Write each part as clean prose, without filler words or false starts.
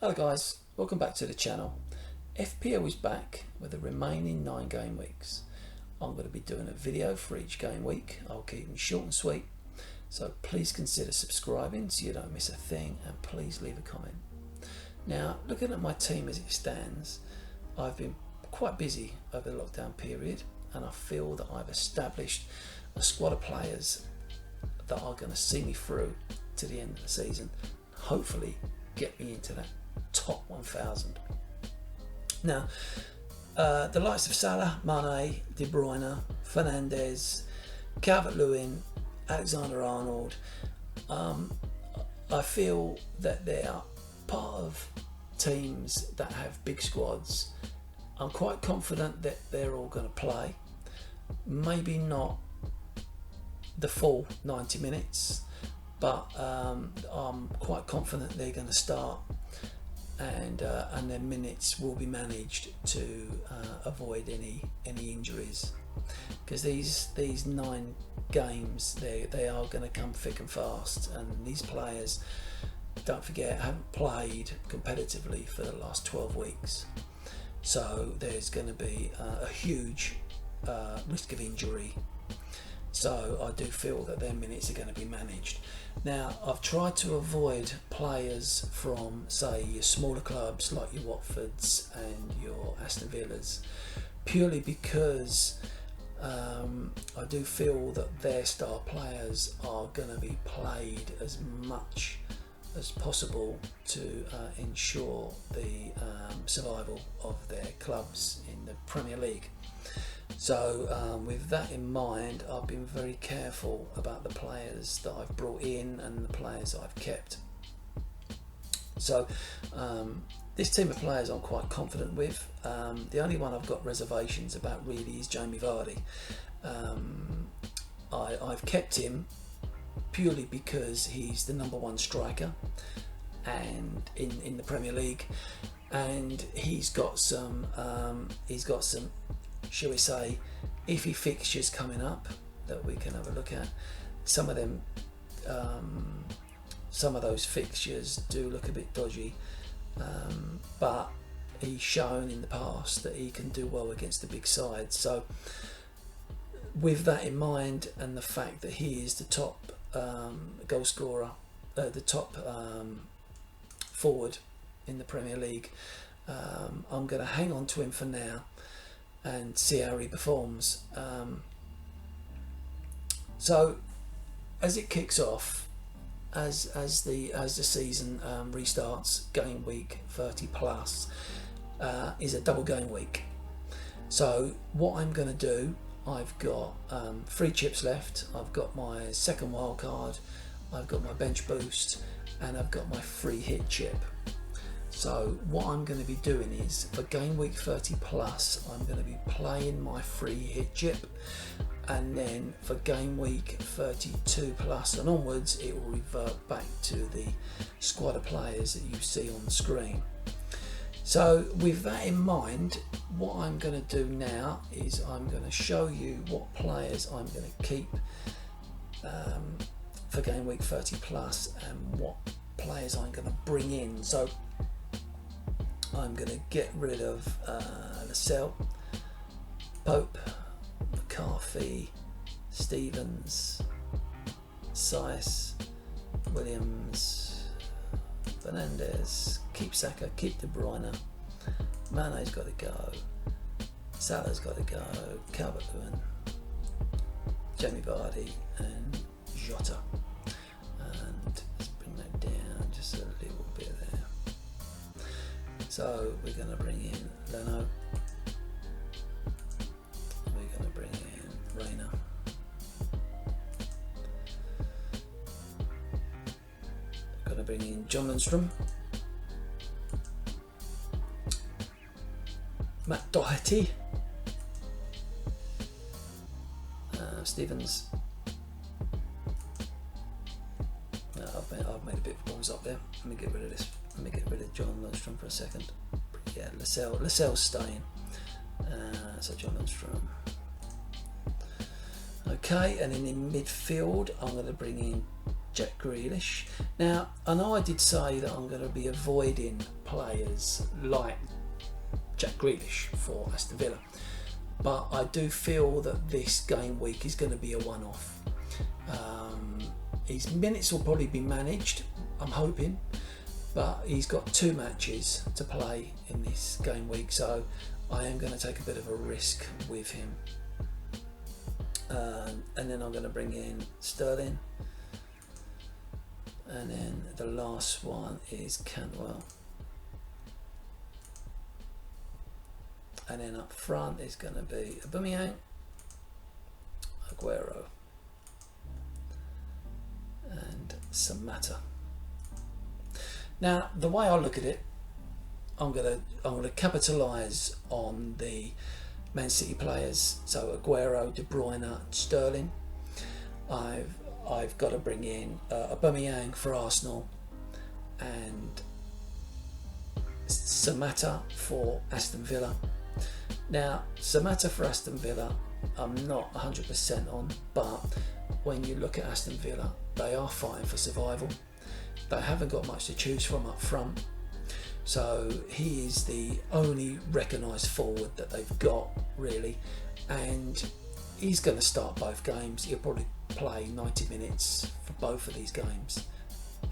Hello guys, welcome back to the channel. FPL is back with the remaining 9 game weeks. I'm going to be doing a video for each game week. I'll keep them short and sweet, so please consider subscribing so you don't miss a thing, and please leave a comment. Now, looking at my team as it stands, I've been quite busy over the lockdown period, and I feel that I've established a squad of players that are going to see me through to the end of the season, hopefully get me into that top 1000. Now, the likes of Salah, Mane, De Bruyne, Fernandes, Calvert-Lewin, Alexander-Arnold, I feel that they are part of teams that have big squads. I'm quite confident that they're all going to play. Maybe not the full 90 minutes, but I'm quite confident they're going to start, and their minutes will be managed to avoid any injuries, because these 9 games they are going to come thick and fast, and these players, don't forget, haven't played competitively for the last 12 weeks, so there's going to be a huge risk of injury. So I do feel that their minutes are going to be managed. Now, I've tried to avoid players from, say, your smaller clubs like your Watfords and your Aston Villas, purely because I do feel that their star players are going to be played as much as possible to ensure the survival of their clubs in the Premier League. So with that in mind, I've been very careful about the players that I've brought in and the players that I've kept. So this team of players I'm quite confident with. The only one I've got reservations about really is Jamie Vardy. I've kept him purely because he's the #1 striker and in the Premier League, and he's got some shall we say, iffy fixtures coming up that we can have a look at. Some of them, some of those fixtures do look a bit dodgy, but he's shown in the past that he can do well against the big sides. So with that in mind, and the fact that he is the top goal scorer, the top forward in the Premier League, I'm going to hang on to him for now and see how he performs. So as it kicks off, as the season restarts, game week 30 plus is a double game week. So what I'm going to do, I've got 3 chips left. I've got my second wild card, I've got my bench boost, and I've got my free hit chip. So what I'm going to be doing is, for game week 30 plus, I'm going to be playing my free hit chip, and then for game week 32 plus and onwards, it will revert back to the squad of players that you see on the screen. So with that in mind, what I'm going to do now is I'm going to show you what players I'm going to keep for game week 30 plus and what players I'm going to bring in. So I'm going to get rid of Lascelles, Pope, McCarthy, Stevens, Saiss, Williams, Fernandes, keep Saka, keep De Bruyne, Mane's got to go, Salah's got to go, Calvert-Lewin, Jamie Vardy, and Jota. And let's bring that down just a little bit there. So we're going to bring in Leno, we're going to bring in Reina, we're going to bring in John Lundstrom, Matt Doherty, Stevens. I've made a bit of balls up there. Let me get rid of this. Let me get rid of John Lundstrom for a second. Yeah, Lascelles staying. So John Lundstrom. Okay, and then in midfield, I'm going to bring in Jack Grealish. Now, I know I did say that I'm going to be avoiding players like Jack Grealish for Aston Villa, but I do feel that this game week is going to be a one-off. His minutes will probably be managed, I'm hoping, but he's got 2 matches to play in this game week, so I am going to take a bit of a risk with him. And then I'm going to bring in Sterling, and then the last one is Cantwell, and then up front is going to be Aubameyang, Aguero, and Samatta. Now, the way I look at it, I'm gonna capitalise on the Man City players, so Aguero, De Bruyne, Sterling. I've got to bring in Aubameyang for Arsenal and Samatta for Aston Villa. Now, Samatta for Aston Villa, I'm not 100% on, but when you look at Aston Villa, they are fighting for survival. They haven't got much to choose from up front, so he is the only recognised forward that they've got, really, and he's going to start both games. He'll probably play 90 minutes for both of these games,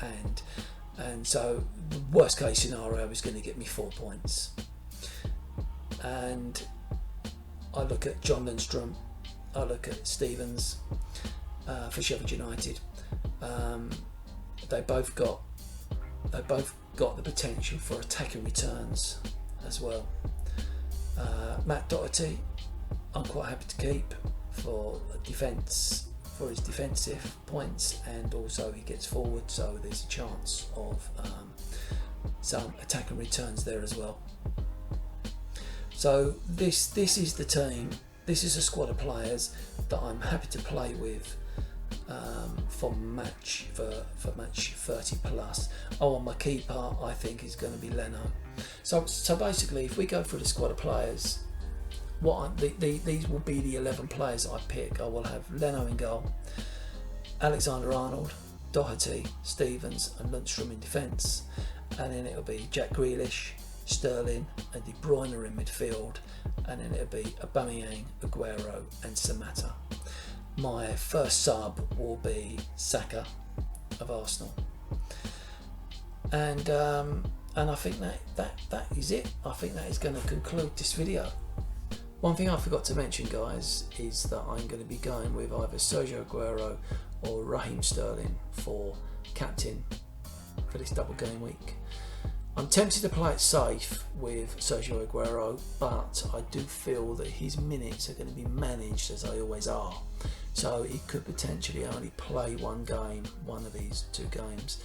and so the worst case scenario is going to get me 4 points. And I look at John Lundstrom, I look at Stevens for Sheffield United. They both got the potential for attacking returns as well. Matt Doherty, I'm quite happy to keep for defence, for his defensive points, and also he gets forward, so there's a chance of some attacking returns there as well. So this is the team. This is a squad of players that I'm happy to play with for match 30 plus. Oh, and my keeper I think is going to be Leno. So basically, if we go through the squad of players, these will be the 11 players I pick. I will have Leno in goal, Alexander-Arnold, Doherty, Stevens, and Lundstrom in defence, and then it'll be Jack Grealish, Sterling, and De Bruyne in midfield, and then it'll be Aubameyang, Aguero, and Samatta. My first sub will be Saka of Arsenal, and I think that is it. I think that is going to conclude this video. One thing I forgot to mention, guys, is that I'm going to be going with either Sergio Aguero or Raheem Sterling for captain for this double game week. I'm tempted to play it safe with Sergio Aguero, but I do feel that his minutes are going to be managed as they always are. So he could potentially only play one of these 2 games.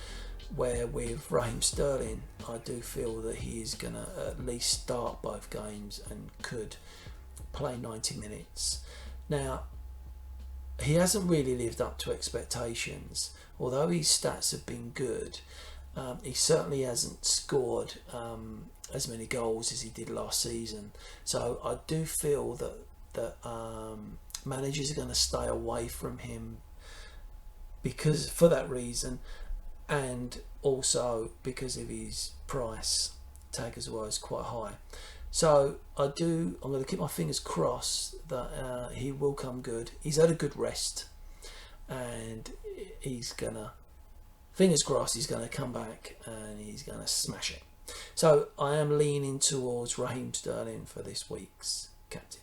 Where with Raheem Sterling, I do feel that he is going to at least start both games and could play 90 minutes. Now, he hasn't really lived up to expectations. Although his stats have been good, he certainly hasn't scored as many goals as he did last season. So I do feel that managers are going to stay away from him for that reason, and also because of his price tag as well is quite high. So I'm going to keep my fingers crossed that he will come good. He's had a good rest, and fingers crossed he's going to come back and he's going to smash it. So I am leaning towards Raheem Sterling for this week's captain.